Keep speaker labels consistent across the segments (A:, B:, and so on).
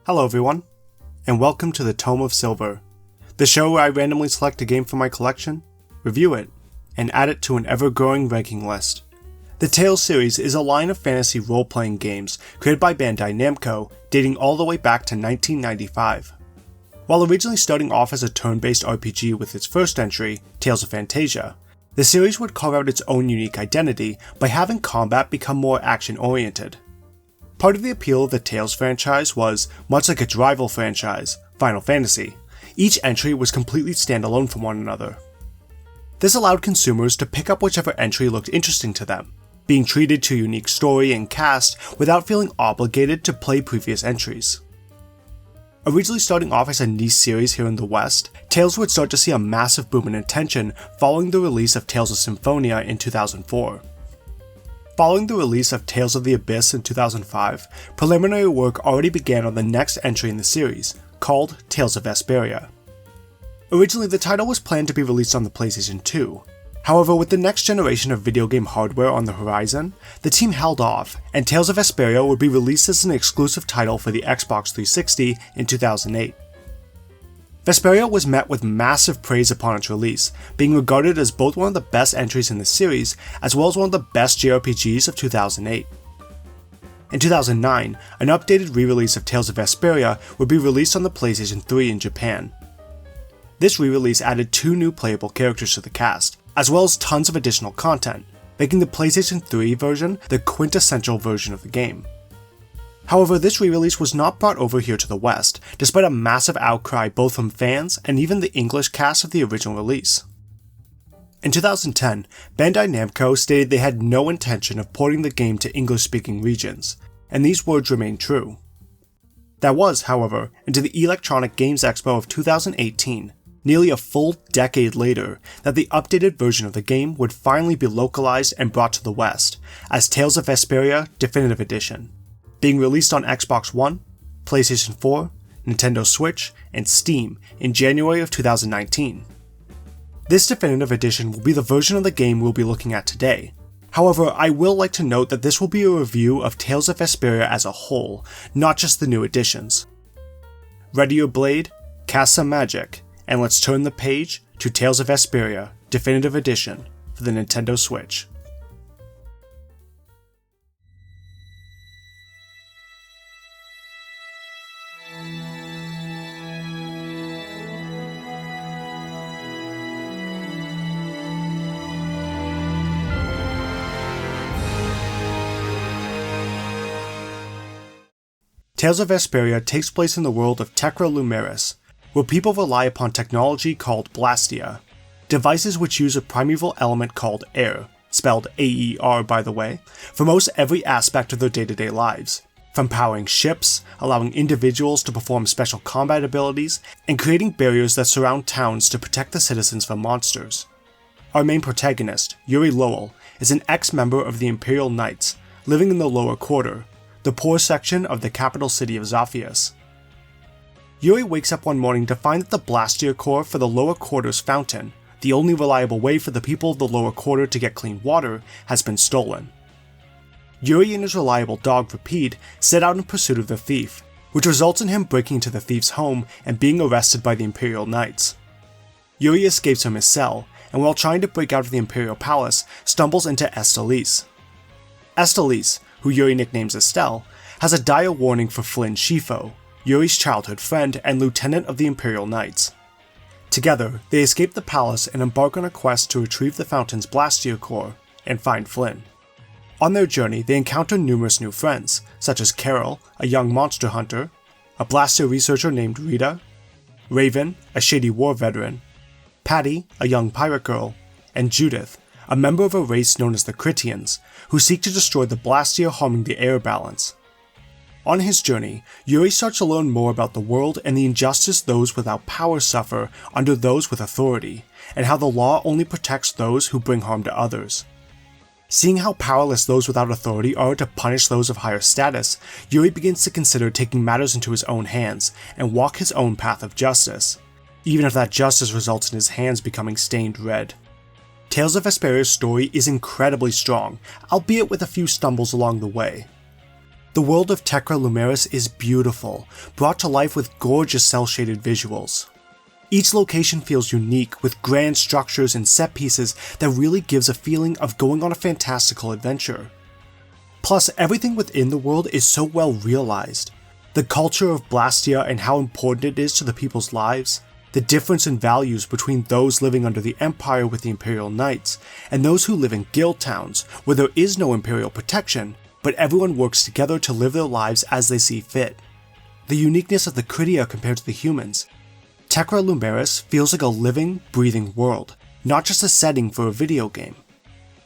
A: Hello everyone, and welcome to the Tome of Silver, the show where I randomly select a game from my collection, review it, and add it to an ever-growing ranking list. The Tales series is a line of fantasy role-playing games created by Bandai Namco dating all the way back to 1995. While originally starting off as a turn-based RPG with its first entry, Tales of Phantasia, the series would carve out its own unique identity by having combat become more action-oriented. Part of the appeal of the Tales franchise was, much like its rival franchise, Final Fantasy, each entry was completely standalone from one another. This allowed consumers to pick up whichever entry looked interesting to them, being treated to a unique story and cast without feeling obligated to play previous entries. Originally starting off as a niche series here in the West, Tales would start to see a massive boom in attention following the release of Tales of Symphonia in 2004. Following the release of Tales of the Abyss in 2005, preliminary work already began on the next entry in the series, called Tales of Vesperia. Originally, the title was planned to be released on the PlayStation 2. However, with the next generation of video game hardware on the horizon, the team held off, and Tales of Vesperia would be released as an exclusive title for the Xbox 360 in 2008. Vesperia was met with massive praise upon its release, being regarded as both one of the best entries in the series, as well as one of the best JRPGs of 2008. In 2009, an updated re-release of Tales of Vesperia would be released on the PlayStation 3 in Japan. This re-release added 2 new playable characters to the cast, as well as tons of additional content, making the PlayStation 3 version the quintessential version of the game. However, this re-release was not brought over here to the West, despite a massive outcry both from fans and even the English cast of the original release. In 2010, Bandai Namco stated they had no intention of porting the game to English-speaking regions, and these words remain true. That was, however, into the Electronic Games Expo of 2018, nearly a full decade later, that the updated version of the game would finally be localized and brought to the West, as Tales of Vesperia Definitive Edition, being released on Xbox One, PlayStation 4, Nintendo Switch, and Steam in January of 2019. This Definitive Edition will be the version of the game we'll be looking at today. However, I will like to note that this will be a review of Tales of Vesperia as a whole, not just the new additions. Ready your blade, cast some magic, and let's turn the page to Tales of Vesperia Definitive Edition for the Nintendo Switch. Tales of Vesperia takes place in the world of Terra Lumeris, where people rely upon technology called Blastia, devices which use a primeval element called air, spelled AER by the way, for most every aspect of their day-to-day lives, from powering ships, allowing individuals to perform special combat abilities, and creating barriers that surround towns to protect the citizens from monsters. Our main protagonist, Yuri Lowell, is an ex-member of the Imperial Knights, living in the lower quarter, the poor section of the capital city of Zaphias. Yuri wakes up one morning to find that the Blastia core for the lower quarter's fountain, the only reliable way for the people of the lower quarter to get clean water, has been stolen. Yuri and his reliable dog Rapide set out in pursuit of the thief, which results in him breaking into the thief's home and being arrested by the Imperial Knights. Yuri escapes from his cell, and while trying to break out of the Imperial Palace, stumbles into Estelise. Estelise, who Yuri nicknames Estelle, has a dire warning for Flynn Shifo, Yuri's childhood friend and lieutenant of the Imperial Knights. Together, they escape the palace and embark on a quest to retrieve the fountain's Blastia core and find Flynn. On their journey, they encounter numerous new friends, such as Carol, a young monster hunter, a Blastia researcher named Rita, Raven, a shady war veteran, Patty, a young pirate girl, and Judith, a member of a race known as the Critians, who seek to destroy the Blastia harming the air balance. On his journey, Yuri starts to learn more about the world and the injustice those without power suffer under those with authority, and how the law only protects those who bring harm to others. Seeing how powerless those without authority are to punish those of higher status, Yuri begins to consider taking matters into his own hands and walk his own path of justice, even if that justice results in his hands becoming stained red. Tales of Vesperia's story is incredibly strong, albeit with a few stumbles along the way. The world of Terra Lumeris is beautiful, brought to life with gorgeous cel-shaded visuals. Each location feels unique, with grand structures and set pieces that really gives a feeling of going on a fantastical adventure. Plus, everything within the world is so well realized. The culture of Blastia and how important it is to the people's lives, the difference in values between those living under the Empire with the Imperial Knights, and those who live in guild towns, where there is no Imperial protection, but everyone works together to live their lives as they see fit. The uniqueness of the Critia compared to the humans. Terra Lumeris feels like a living, breathing world, not just a setting for a video game.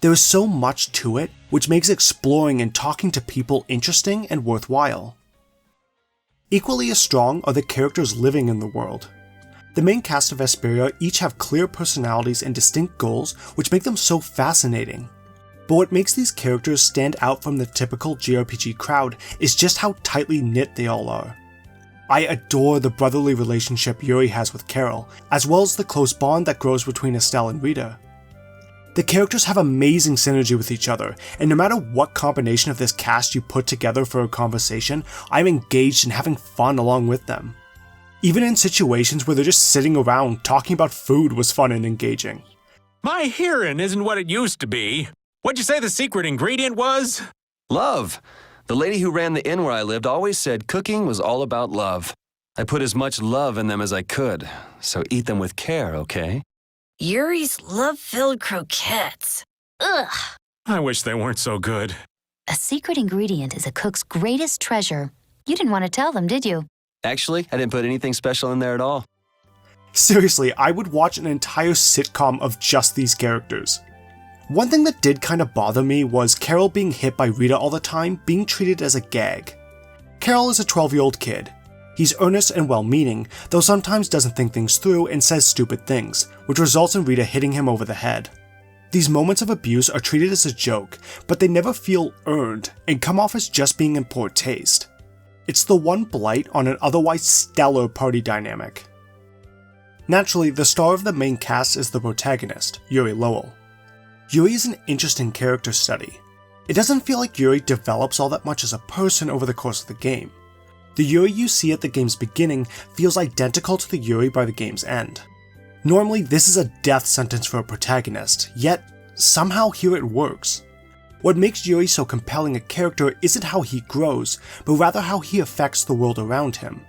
A: There is so much to it, which makes exploring and talking to people interesting and worthwhile. Equally as strong are the characters living in the world. The main cast of Vesperia each have clear personalities and distinct goals, which make them so fascinating. But what makes these characters stand out from the typical JRPG crowd is just how tightly knit they all are. I adore the brotherly relationship Yuri has with Carol, as well as the close bond that grows between Estelle and Rita. The characters have amazing synergy with each other, and no matter what combination of this cast you put together for a conversation, I'm engaged and having fun along with them. Even in situations where they're just sitting around talking about food was fun and engaging.
B: My hearing isn't what it used to be. What'd you say the secret ingredient was?
C: Love. The lady who ran the inn where I lived always said cooking was all about love. I put as much love in them as I could, so eat them with care, okay?
D: Yuri's love-filled croquettes. Ugh.
B: I wish they weren't so good.
E: A secret ingredient is a cook's greatest treasure. You didn't want to tell them, did you?
C: Actually, I didn't put anything special in there at all.
A: Seriously, I would watch an entire sitcom of just these characters. One thing that did kinda bother me was Carol being hit by Rita all the time being treated as a gag. Carol is a 12-year-old kid. He's earnest and well-meaning, though sometimes doesn't think things through and says stupid things, which results in Rita hitting him over the head. These moments of abuse are treated as a joke, but they never feel earned and come off as just being in poor taste. It's the one blight on an otherwise stellar party dynamic. Naturally, the star of the main cast is the protagonist, Yuri Lowell. Yuri is an interesting character study. It doesn't feel like Yuri develops all that much as a person over the course of the game. The Yuri you see at the game's beginning feels identical to the Yuri by the game's end. Normally, this is a death sentence for a protagonist, yet somehow here it works. What makes Yuri so compelling a character isn't how he grows, but rather how he affects the world around him.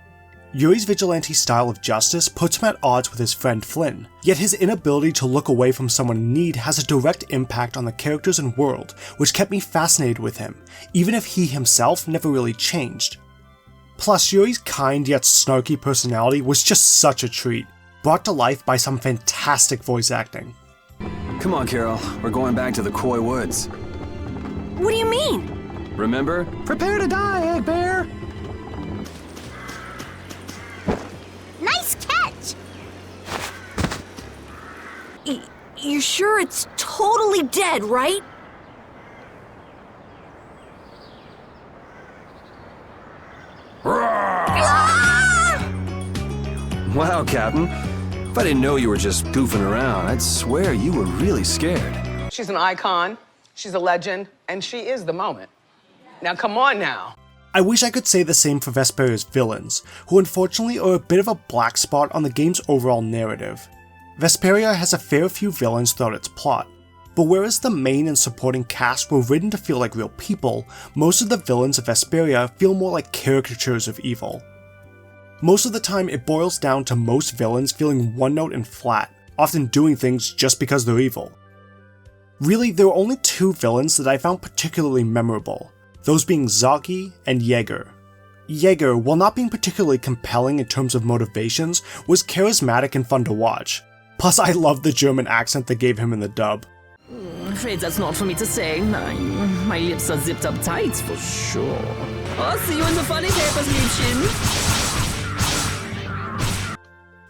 A: Yuri's vigilante style of justice puts him at odds with his friend Flynn, yet his inability to look away from someone in need has a direct impact on the characters and world, which kept me fascinated with him, even if he himself never really changed. Plus, Yuri's kind yet snarky personality was just such a treat, brought to life by some fantastic voice acting.
C: Come on, Carol. We're going back to the Koi Woods.
D: What do you mean?
C: Remember?
B: Prepare to die, Egg Bear!
D: Nice catch! You're sure it's totally dead, right?
C: Wow, Captain. If I didn't know you were just goofing around, I'd swear you were really scared.
F: She's an icon, she's a legend, and she is the moment. Now come on now.
A: I wish I could say the same for Vesperia's villains, who unfortunately are a bit of a black spot on the game's overall narrative. Vesperia has a fair few villains throughout its plot, but whereas the main and supporting cast were written to feel like real people, most of the villains of Vesperia feel more like caricatures of evil. Most of the time it boils down to most villains feeling one-note and flat, often doing things just because they're evil. Really, there were only two villains that I found particularly memorable, those being Zaki and Jaeger. Jaeger, while not being particularly compelling in terms of motivations, was charismatic and fun to watch. Plus, I loved the German accent they gave him in the dub.
G: Afraid that's not for me to say. My lips are zipped up tight for sure. I'll see you in the funny papers, Liebchen.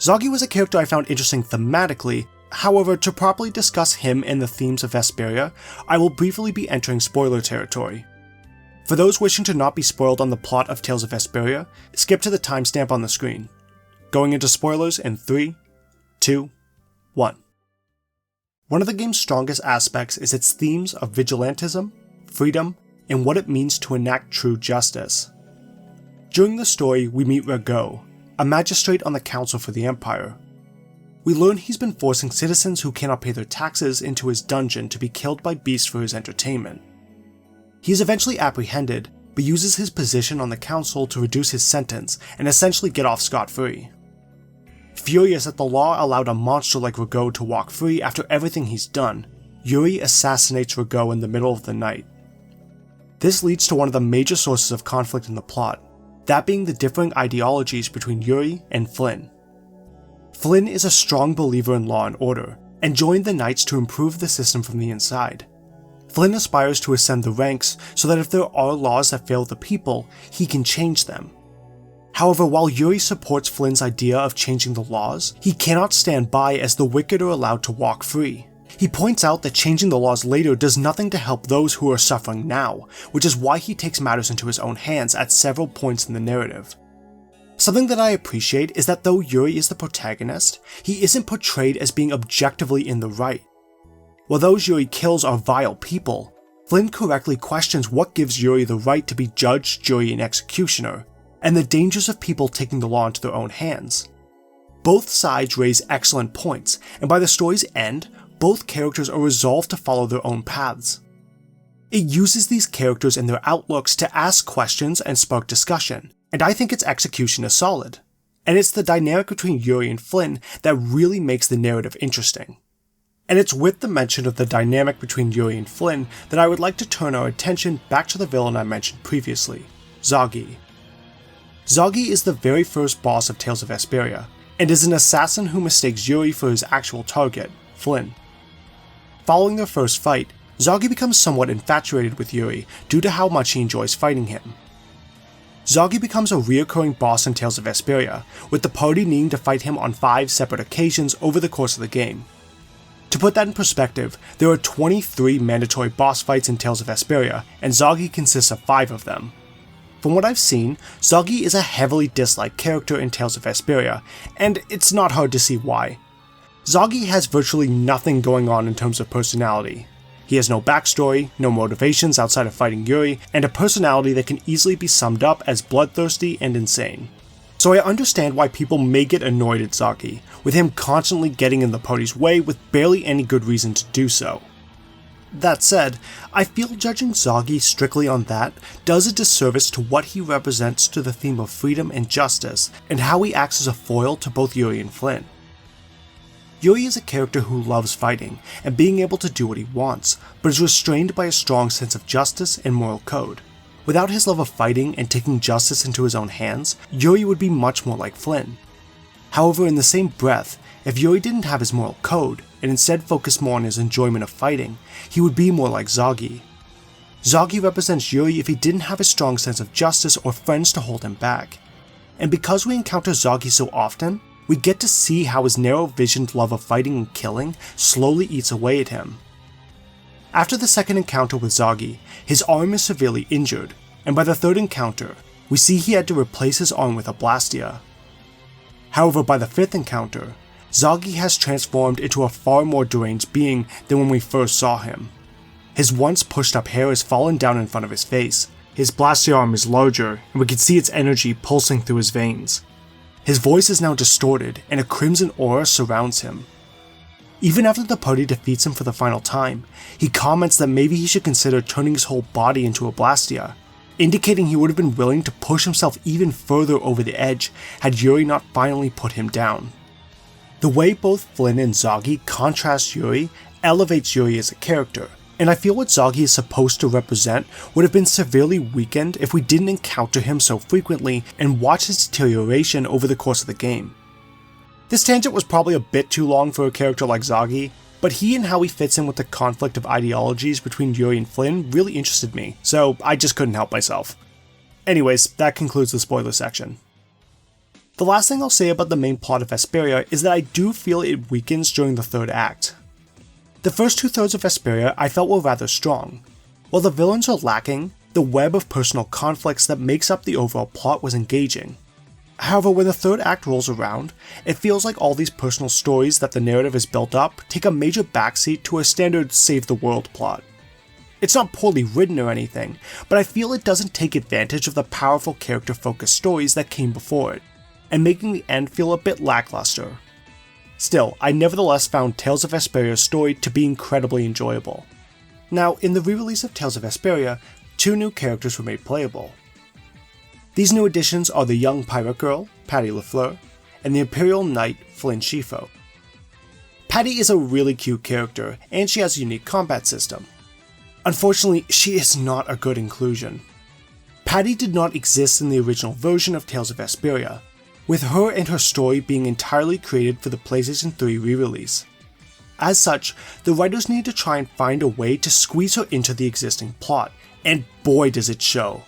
A: Zaki was a character I found interesting thematically. However, to properly discuss him and the themes of Vesperia, I will briefly be entering spoiler territory. For those wishing to not be spoiled on the plot of Tales of Vesperia, skip to the timestamp on the screen. Going into spoilers in 3, 2, 1. One of the game's strongest aspects is its themes of vigilantism, freedom, and what it means to enact true justice. During the story, we meet Rago, a magistrate on the Council for the Empire. We learn he's been forcing citizens who cannot pay their taxes into his dungeon to be killed by beasts for his entertainment. He is eventually apprehended, but uses his position on the council to reduce his sentence and essentially get off scot-free. Furious that the law allowed a monster like Rago to walk free after everything he's done, Yuri assassinates Rago in the middle of the night. This leads to one of the major sources of conflict in the plot, that being the differing ideologies between Yuri and Flynn. Flynn is a strong believer in law and order, and joined the Knights to improve the system from the inside. Flynn aspires to ascend the ranks so that if there are laws that fail the people, he can change them. However, while Yuri supports Flynn's idea of changing the laws, he cannot stand by as the wicked are allowed to walk free. He points out that changing the laws later does nothing to help those who are suffering now, which is why he takes matters into his own hands at several points in the narrative. Something that I appreciate is that though Yuri is the protagonist, he isn't portrayed as being objectively in the right. While those Yuri kills are vile people, Flynn correctly questions what gives Yuri the right to be judge, jury, and executioner, and the dangers of people taking the law into their own hands. Both sides raise excellent points, and by the story's end, both characters are resolved to follow their own paths. It uses these characters and their outlooks to ask questions and spark discussion, and I think its execution is solid. And it's the dynamic between Yuri and Flynn that really makes the narrative interesting. And it's with the mention of the dynamic between Yuri and Flynn that I would like to turn our attention back to the villain I mentioned previously, Zagi. Zagi is the very first boss of Tales of Vesperia, and is an assassin who mistakes Yuri for his actual target, Flynn. Following their first fight, Zagi becomes somewhat infatuated with Yuri due to how much he enjoys fighting him. Zagi becomes a reoccurring boss in Tales of Vesperia, with the party needing to fight him on 5 separate occasions over the course of the game. To put that in perspective, there are 23 mandatory boss fights in Tales of Vesperia, and Zagi consists of 5 of them. From what I've seen, Zagi is a heavily disliked character in Tales of Vesperia, and it's not hard to see why. Zagi has virtually nothing going on in terms of personality. He has no backstory, no motivations outside of fighting Yuri, and a personality that can easily be summed up as bloodthirsty and insane. So I understand why people may get annoyed at Zagi, with him constantly getting in the party's way with barely any good reason to do so. That said, I feel judging Zagi strictly on that does a disservice to what he represents to the theme of freedom and justice, and how he acts as a foil to both Yuri and Flynn. Yuri is a character who loves fighting and being able to do what he wants, but is restrained by a strong sense of justice and moral code. Without his love of fighting and taking justice into his own hands, Yuri would be much more like Flynn. However, in the same breath, if Yuri didn't have his moral code, and instead focused more on his enjoyment of fighting, he would be more like Zagi. Zagi represents Yuri if he didn't have a strong sense of justice or friends to hold him back. And because we encounter Zagi so often, we get to see how his narrow-visioned love of fighting and killing slowly eats away at him. After the second encounter with Zagi, his arm is severely injured, and by the third encounter, we see he had to replace his arm with a blastia. However, by the fifth encounter, Zagi has transformed into a far more deranged being than when we first saw him. His once pushed up hair has fallen down in front of his face, his blastia arm is larger, and we can see its energy pulsing through his veins. His voice is now distorted, and a crimson aura surrounds him. Even after the party defeats him for the final time, he comments that maybe he should consider turning his whole body into a blastia, indicating he would have been willing to push himself even further over the edge had Yuri not finally put him down. The way both Flynn and Zagi contrast Yuri elevates Yuri as a character, and I feel what Zagi is supposed to represent would have been severely weakened if we didn't encounter him so frequently and watch his deterioration over the course of the game. This tangent was probably a bit too long for a character like Zagi, but he and how he fits in with the conflict of ideologies between Yuri and Flynn really interested me, so I just couldn't help myself. Anyways, that concludes the spoiler section. The last thing I'll say about the main plot of Vesperia is that I do feel it weakens during the third act. The first 2/3 of Vesperia I felt were rather strong. While the villains are lacking, the web of personal conflicts that makes up the overall plot was engaging. However, when the third act rolls around, it feels like all these personal stories that the narrative has built up take a major backseat to a standard save the world plot. It's not poorly written or anything, but I feel it doesn't take advantage of the powerful character-focused stories that came before it, and making the end feel a bit lackluster. Still, I nevertheless found Tales of Vesperia's story to be incredibly enjoyable. Now, in the re-release of Tales of Vesperia, 2 new characters were made playable. These new additions are the young pirate girl, Patty LaFleur, and the Imperial Knight, Flynn Schifo. Patty is a really cute character, and she has a unique combat system. Unfortunately, she is not a good inclusion. Patty did not exist in the original version of Tales of Vesperia, with her and her story being entirely created for the PlayStation 3 re-release. As such, the writers needed to try and find a way to squeeze her into the existing plot, and boy does it show.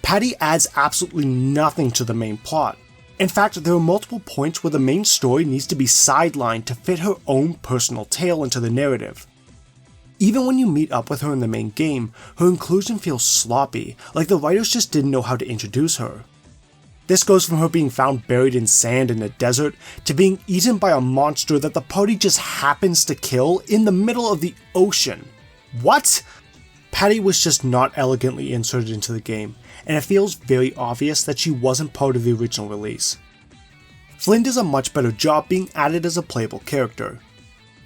A: Patty adds absolutely nothing to the main plot. In fact, there are multiple points where the main story needs to be sidelined to fit her own personal tale into the narrative. Even when you meet up with her in the main game, her inclusion feels sloppy, like the writers just didn't know how to introduce her. This goes from her being found buried in sand in a desert, to being eaten by a monster that the party just happens to kill in the middle of the ocean. What? Patty was just not elegantly inserted into the game, and it feels very obvious that she wasn't part of the original release. Flynn does a much better job being added as a playable character.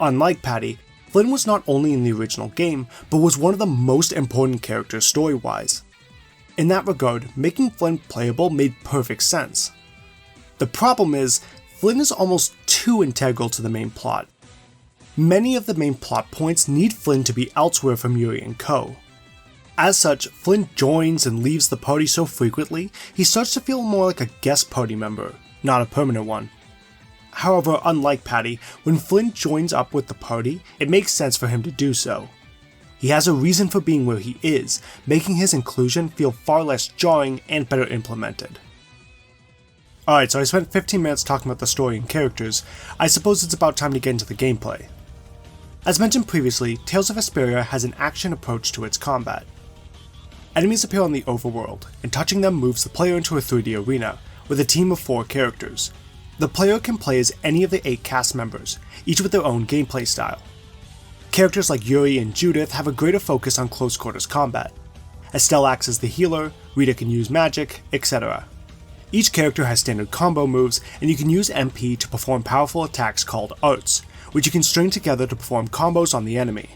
A: Unlike Patty, Flynn was not only in the original game, but was one of the most important characters story-wise. In that regard, making Flynn playable made perfect sense. The problem is, Flynn is almost too integral to the main plot. Many of the main plot points need Flynn to be elsewhere from Yuri and co. As such, Flynn joins and leaves the party so frequently, he starts to feel more like a guest party member, not a permanent one. However, unlike Patty, when Flynn joins up with the party, it makes sense for him to do so. He has a reason for being where he is, making his inclusion feel far less jarring and better implemented. Alright, so I spent 15 minutes talking about the story and characters. I suppose it's about time to get into the gameplay. As mentioned previously, Tales of Vesperia has an action approach to its combat. Enemies appear on the overworld, and touching them moves the player into a 3D arena, with a team of 4 characters. The player can play as any of the 8 cast members, each with their own gameplay style. Characters like Yuri and Judith have a greater focus on close quarters combat. Estelle acts as the healer, Rita can use magic, etc. Each character has standard combo moves, and you can use MP to perform powerful attacks called arts, which you can string together to perform combos on the enemy.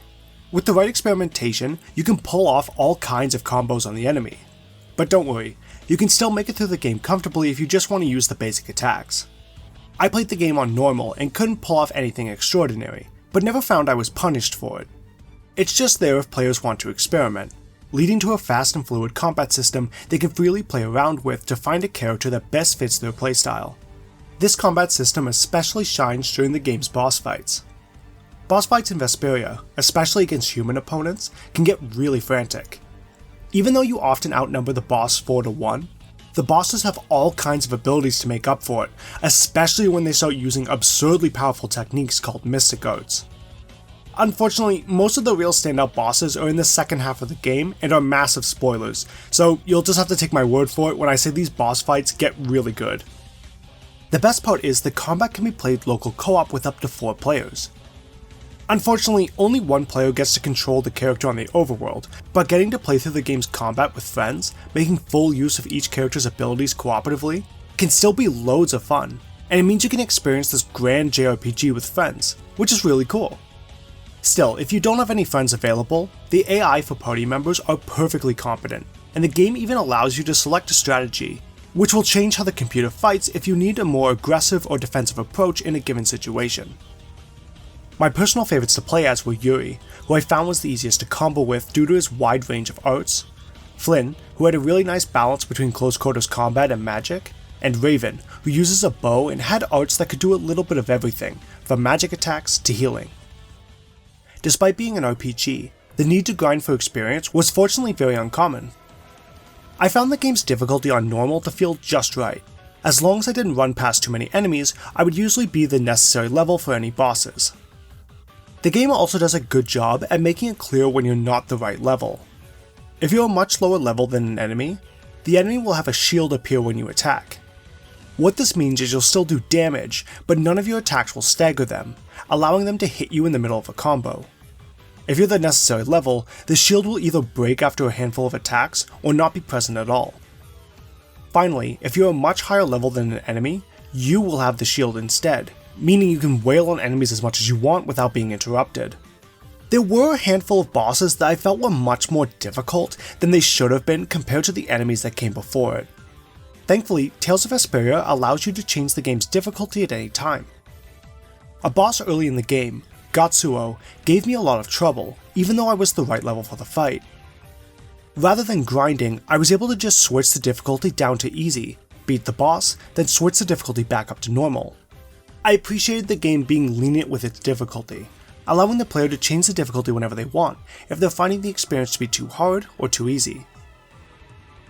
A: With the right experimentation, you can pull off all kinds of combos on the enemy. But don't worry, you can still make it through the game comfortably if you just want to use the basic attacks. I played the game on normal and couldn't pull off anything extraordinary, but never found I was punished for it. It's just there if players want to experiment, leading to a fast and fluid combat system they can freely play around with to find a character that best fits their playstyle. This combat system especially shines during the game's boss fights. Boss fights in Vesperia, especially against human opponents, can get really frantic. Even though you often outnumber the boss 4-1, the bosses have all kinds of abilities to make up for it, especially when they start using absurdly powerful techniques called mystic arts. Unfortunately, most of the real standout bosses are in the second half of the game and are massive spoilers, so you'll just have to take my word for it when I say these boss fights get really good. The best part is the combat can be played local co-op with up to 4 players. Unfortunately, only one player gets to control the character on the overworld, but getting to play through the game's combat with friends, making full use of each character's abilities cooperatively, can still be loads of fun, and it means you can experience this grand JRPG with friends, which is really cool. Still, if you don't have any friends available, the AI for party members are perfectly competent, and the game even allows you to select a strategy, which will change how the computer fights if you need a more aggressive or defensive approach in a given situation. My personal favorites to play as were Yuri, who I found was the easiest to combo with due to his wide range of arts, Flynn, who had a really nice balance between close quarters combat and magic, and Raven, who uses a bow and had arts that could do a little bit of everything, from magic attacks to healing. Despite being an RPG, the need to grind for experience was fortunately very uncommon. I found the game's difficulty on normal to feel just right. As long as I didn't run past too many enemies, I would usually be the necessary level for any bosses. The game also does a good job at making it clear when you're not the right level. If you're a much lower level than an enemy, the enemy will have a shield appear when you attack. What this means is you'll still do damage, but none of your attacks will stagger them, allowing them to hit you in the middle of a combo. If you're the necessary level, the shield will either break after a handful of attacks or not be present at all. Finally, if you're a much higher level than an enemy, you will have the shield instead, meaning you can wail on enemies as much as you want without being interrupted. There were a handful of bosses that I felt were much more difficult than they should have been compared to the enemies that came before it. Thankfully, Tales of Vesperia allows you to change the game's difficulty at any time. A boss early in the game, Gatsuo, gave me a lot of trouble, even though I was the right level for the fight. Rather than grinding, I was able to just switch the difficulty down to easy, beat the boss, then switch the difficulty back up to normal. I appreciated the game being lenient with its difficulty, allowing the player to change the difficulty whenever they want, if they're finding the experience to be too hard or too easy.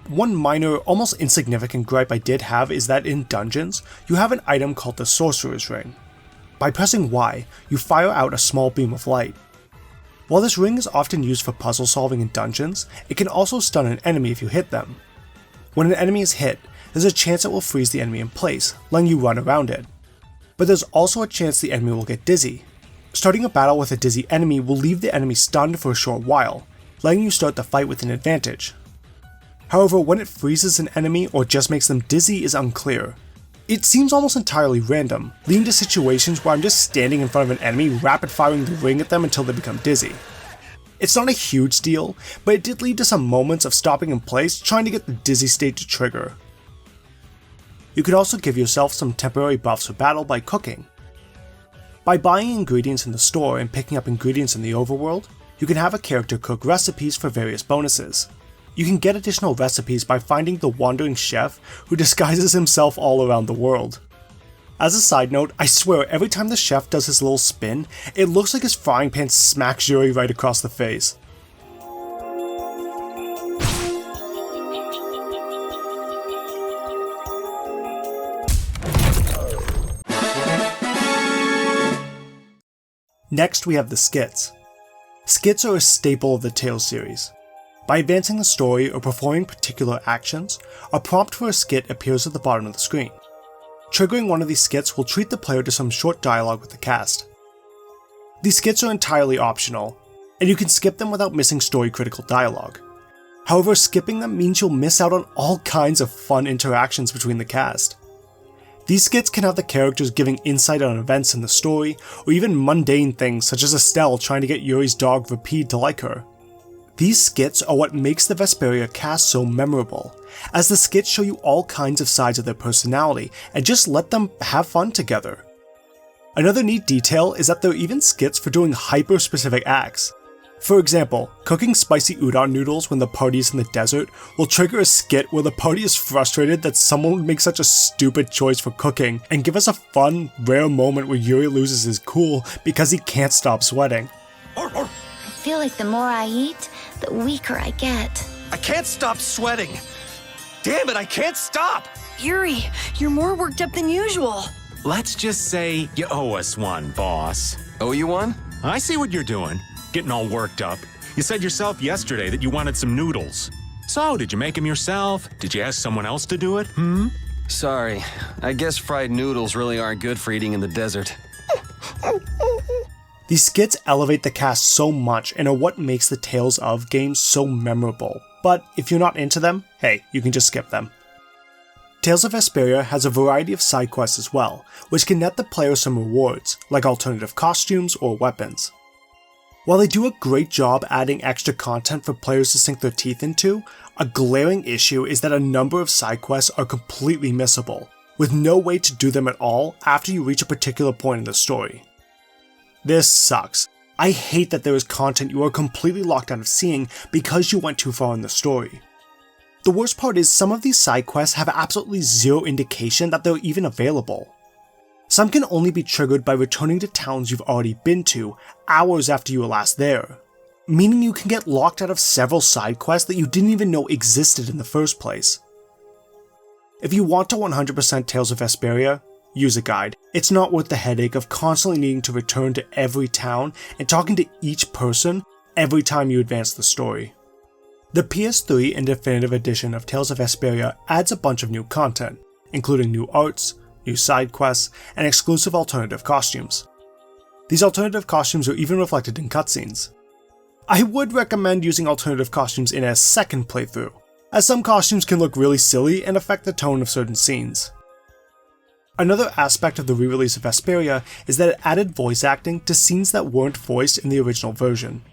A: One minor, almost insignificant gripe I did have is that in dungeons, you have an item called the Sorcerer's Ring. By pressing Y, you fire out a small beam of light. While this ring is often used for puzzle solving in dungeons, it can also stun an enemy if you hit them. When an enemy is hit, there's a chance it will freeze the enemy in place, letting you run around it. But there's also a chance the enemy will get dizzy. Starting a battle with a dizzy enemy will leave the enemy stunned for a short while, letting you start the fight with an advantage. However, when it freezes an enemy or just makes them dizzy is unclear. It seems almost entirely random, leading to situations where I'm just standing in front of an enemy rapid firing the ring at them until they become dizzy. It's not a huge deal, but it did lead to some moments of stopping in place trying to get the dizzy state to trigger. You could also give yourself some temporary buffs for battle by cooking. By buying ingredients in the store and picking up ingredients in the overworld, you can have a character cook recipes for various bonuses. You can get additional recipes by finding the wandering chef who disguises himself all around the world. As a side note, I swear every time the chef does his little spin, it looks like his frying pan smacks Yuri right across the face. Next we have the Skits. Skits are a staple of the Tales series. By advancing the story or performing particular actions, a prompt for a skit appears at the bottom of the screen. Triggering one of these skits will treat the player to some short dialogue with the cast. These skits are entirely optional, and you can skip them without missing story-critical dialogue. However, skipping them means you'll miss out on all kinds of fun interactions between the cast. These skits can have the characters giving insight on events in the story, or even mundane things such as Estelle trying to get Yuri's dog Rapide to like her. These skits are what makes the Vesperia cast so memorable, as the skits show you all kinds of sides of their personality and just let them have fun together. Another neat detail is that there are even skits for doing hyper-specific acts. For example, cooking spicy udon noodles when the party is in the desert will trigger a skit where the party is frustrated that someone would make such a stupid choice for cooking and give us a fun, rare moment where Yuri loses his cool because he can't stop sweating.
E: I feel like the more I eat, the weaker I get.
C: I can't stop sweating. Damn it, I can't stop.
D: Yuri, you're more worked up than usual.
B: Let's just say you owe us one, boss.
C: Oh, you won?
B: I see what you're doing. Getting all worked up. You said yourself yesterday that you wanted some noodles. So, did you make them yourself? Did you ask someone else to do it?
C: Sorry. I guess fried noodles really aren't good for eating in the desert.
A: These skits elevate the cast so much and are what makes the Tales of games so memorable, but if you're not into them, hey, you can just skip them. Tales of Vesperia has a variety of side quests as well, which can net the player some rewards, like alternative costumes or weapons. While they do a great job adding extra content for players to sink their teeth into, a glaring issue is that a number of side quests are completely missable, with no way to do them at all after you reach a particular point in the story. This sucks. I hate that there is content you are completely locked out of seeing because you went too far in the story. The worst part is some of these side quests have absolutely zero indication that they're even available. Some can only be triggered by returning to towns you've already been to hours after you were last there, meaning you can get locked out of several side quests that you didn't even know existed in the first place. If you want to 100% Tales of Vesperia, use a guide. It's not worth the headache of constantly needing to return to every town and talking to each person every time you advance the story. The PS3 and Definitive Edition of Tales of Vesperia adds a bunch of new content, including new arts, new side quests, and exclusive alternative costumes. These alternative costumes are even reflected in cutscenes. I would recommend using alternative costumes in a second playthrough, as some costumes can look really silly and affect the tone of certain scenes. Another aspect of the re-release of Vesperia is that it added voice acting to scenes that weren't voiced in the original version.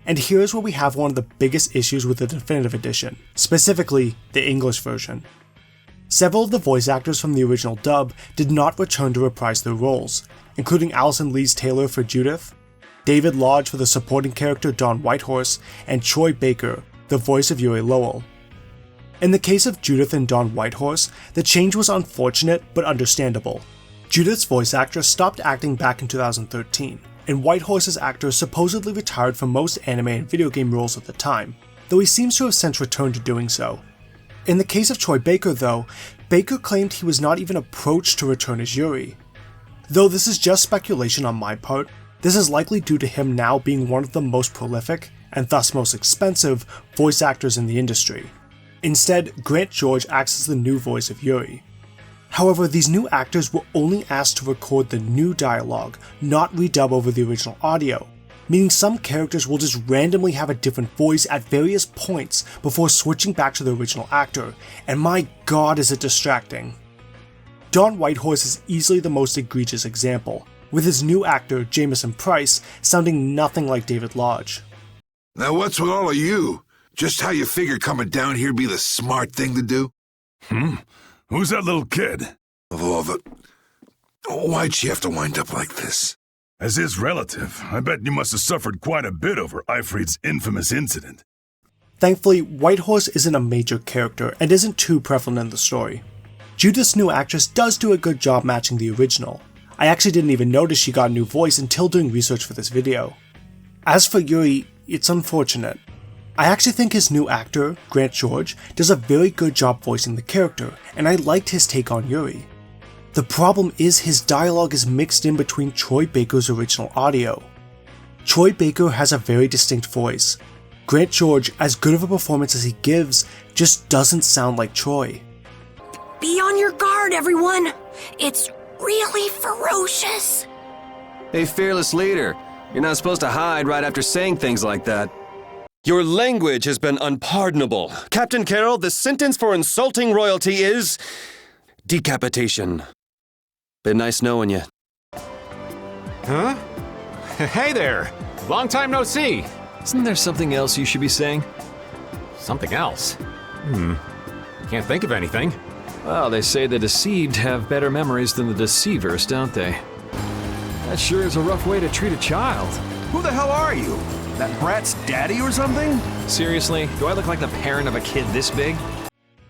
A: And here's where we have one of the biggest issues with the Definitive Edition, specifically the English version. Several of the voice actors from the original dub did not return to reprise their roles, including Alison Lees Taylor for Judith, David Lodge for the supporting character Don Whitehorse, and Troy Baker, the voice of Yuri Lowell. In the case of Judith and Don Whitehorse, the change was unfortunate but understandable. Judith's voice actress stopped acting back in 2013, and Whitehorse's actor supposedly retired from most anime and video game roles at the time, though he seems to have since returned to doing so. In the case of Troy Baker though, Baker claimed he was not even approached to return as Yuri. Though this is just speculation on my part, this is likely due to him now being one of the most prolific, and thus most expensive, voice actors in the industry. Instead, Grant George acts as the new voice of Yuri. However, these new actors were only asked to record the new dialogue, not redub over the original audio, meaning some characters will just randomly have a different voice at various points before switching back to the original actor, and my god is it distracting. Don Whitehorse is easily the most egregious example, with his new actor, Jamison Price, sounding nothing like David Lodge.
H: Now what's with all of you? Just how you figure coming down here be the smart thing to do?
I: Who's that little kid?
H: Of all the... Why'd she have to wind up like this?
I: As his relative, I bet you must have suffered quite a bit over Eifried's infamous incident.
A: Thankfully, Whitehorse isn't a major character and isn't too prevalent in the story. Judith's new actress does do a good job matching the original. I actually didn't even notice she got a new voice until doing research for this video. As for Yuri, it's unfortunate. I actually think his new actor, Grant George, does a very good job voicing the character, and I liked his take on Yuri. The problem is his dialogue is mixed in between Troy Baker's original audio. Troy Baker has a very distinct voice. Grant George, as good of a performance as he gives, just doesn't sound like Troy.
D: Be on your guard, everyone! It's really ferocious.
C: Hey, fearless leader, you're not supposed to hide right after saying things like that. Your language has been unpardonable. Captain Carroll, the sentence for insulting royalty is... decapitation. Been nice knowing you.
B: Huh? Hey there! Long time no see!
J: Isn't there something else you should be saying?
B: Something else? Can't think of anything.
J: Well, they say the deceived have better memories than the deceivers, don't they? That sure is a rough way to treat a child.
I: Who the hell are you? That brat's daddy or something?
J: Seriously, do I look like the parent of a kid this big?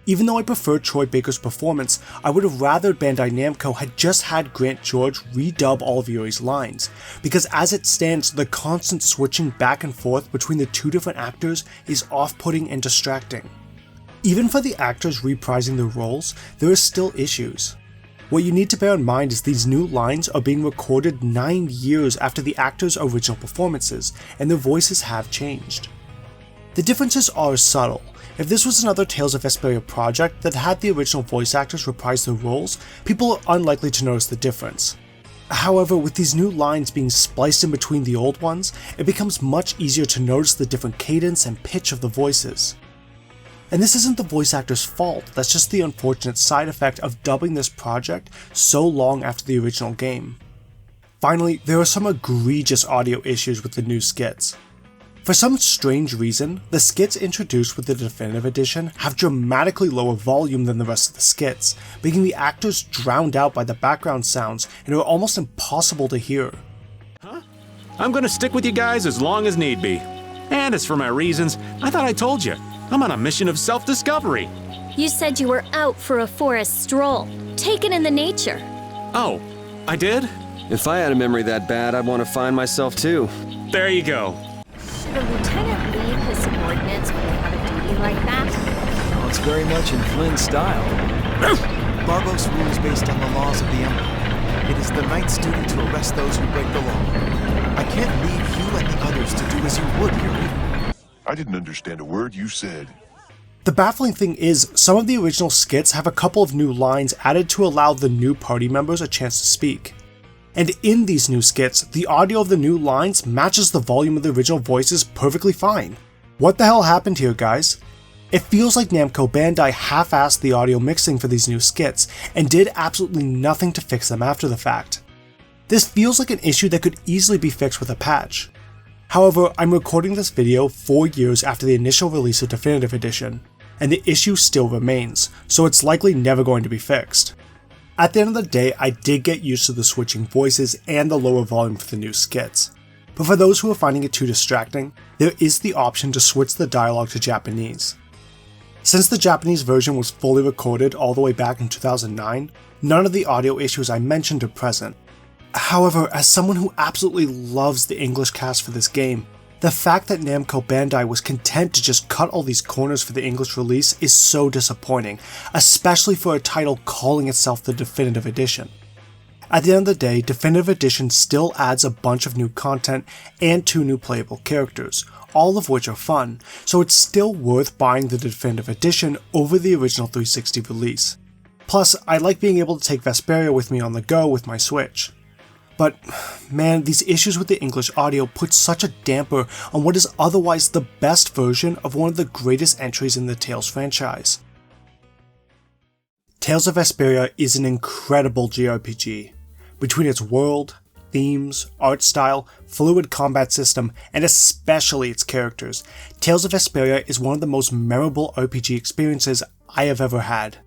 A: Even though I preferred Troy Baker's performance, I would have rather Bandai Namco had just had Grant George redub all of Yuri's lines, because as it stands, the constant switching back and forth between the two different actors is off-putting and distracting. Even for the actors reprising their roles, there are still issues. What you need to bear in mind is these new lines are being recorded 9 years after the actors' original performances, and their voices have changed. The differences are subtle. If this was another Tales of Vesperia project that had the original voice actors reprise their roles, people are unlikely to notice the difference. However, with these new lines being spliced in between the old ones, it becomes much easier to notice the different cadence and pitch of the voices. And this isn't the voice actor's fault, that's just the unfortunate side effect of dubbing this project so long after the original game. Finally, there are some egregious audio issues with the new skits. For some strange reason, the skits introduced with the Definitive Edition have dramatically lower volume than the rest of the skits, making the actors drowned out by the background sounds and are almost impossible to hear.
B: I'm gonna stick with you guys as long as need be. And as for my reasons, I thought I told you. I'm on a mission of self-discovery.
K: You said you were out for a forest stroll, taken in the nature.
B: Oh, I did?
C: If I had a memory that bad, I'd want to find myself too.
B: There you go.
K: Should a lieutenant leave his subordinates when they have a duty like that?
J: Well, it's very much in Flynn's style.
L: Barbos rules based on the laws of the Empire. It is the Knight's duty to arrest those who break the law. I can't leave you and the others to do as you would, Yuri.
I: I didn't understand a word you said.
A: The baffling thing is, some of the original skits have a couple of new lines added to allow the new party members a chance to speak. And in these new skits, the audio of the new lines matches the volume of the original voices perfectly fine. What the hell happened here, guys? It feels like Namco Bandai half-assed the audio mixing for these new skits and did absolutely nothing to fix them after the fact. This feels like an issue that could easily be fixed with a patch. However, I'm recording this video 4 years after the initial release of Definitive Edition, and the issue still remains, so it's likely never going to be fixed. At the end of the day, I did get used to the switching voices and the lower volume for the new skits. But for those who are finding it too distracting, there is the option to switch the dialogue to Japanese. Since the Japanese version was fully recorded all the way back in 2009, none of the audio issues I mentioned are present. However, as someone who absolutely loves the English cast for this game, the fact that Namco Bandai was content to just cut all these corners for the English release is so disappointing, especially for a title calling itself the Definitive Edition. At the end of the day, Definitive Edition still adds a bunch of new content and 2 new playable characters, all of which are fun, so it's still worth buying the Definitive Edition over the original 360 release. Plus, I like being able to take Vesperia with me on the go with my Switch. But man, these issues with the English audio put such a damper on what is otherwise the best version of one of the greatest entries in the Tales franchise. Tales of Vesperia is an incredible JRPG. Between its world, themes, art style, fluid combat system, and especially its characters, Tales of Vesperia is one of the most memorable RPG experiences I have ever had.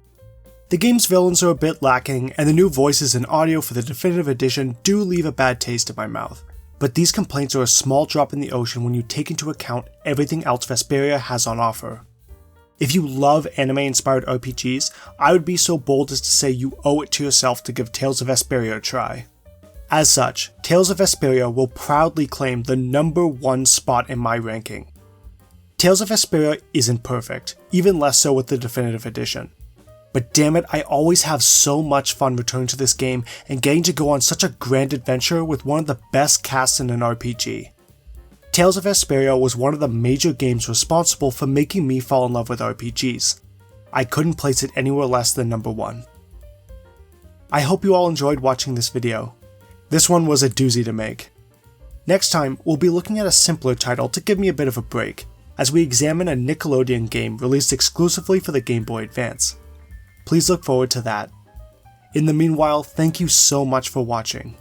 A: The game's villains are a bit lacking, and the new voices and audio for the Definitive Edition do leave a bad taste in my mouth, but these complaints are a small drop in the ocean when you take into account everything else Vesperia has on offer. If you love anime-inspired RPGs, I would be so bold as to say you owe it to yourself to give Tales of Vesperia a try. As such, Tales of Vesperia will proudly claim the #1 spot in my ranking. Tales of Vesperia isn't perfect, even less so with the Definitive Edition. But damn it, I always have so much fun returning to this game and getting to go on such a grand adventure with one of the best casts in an RPG. Tales of Vesperia was one of the major games responsible for making me fall in love with RPGs. I couldn't place it anywhere less than #1. I hope you all enjoyed watching this video. This one was a doozy to make. Next time, we'll be looking at a simpler title to give me a bit of a break, as we examine a Nickelodeon game released exclusively for the Game Boy Advance. Please look forward to that. In the meanwhile, thank you so much for watching.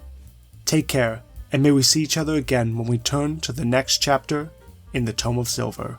A: Take care, and may we see each other again when we turn to the next chapter in the Tome of Silver.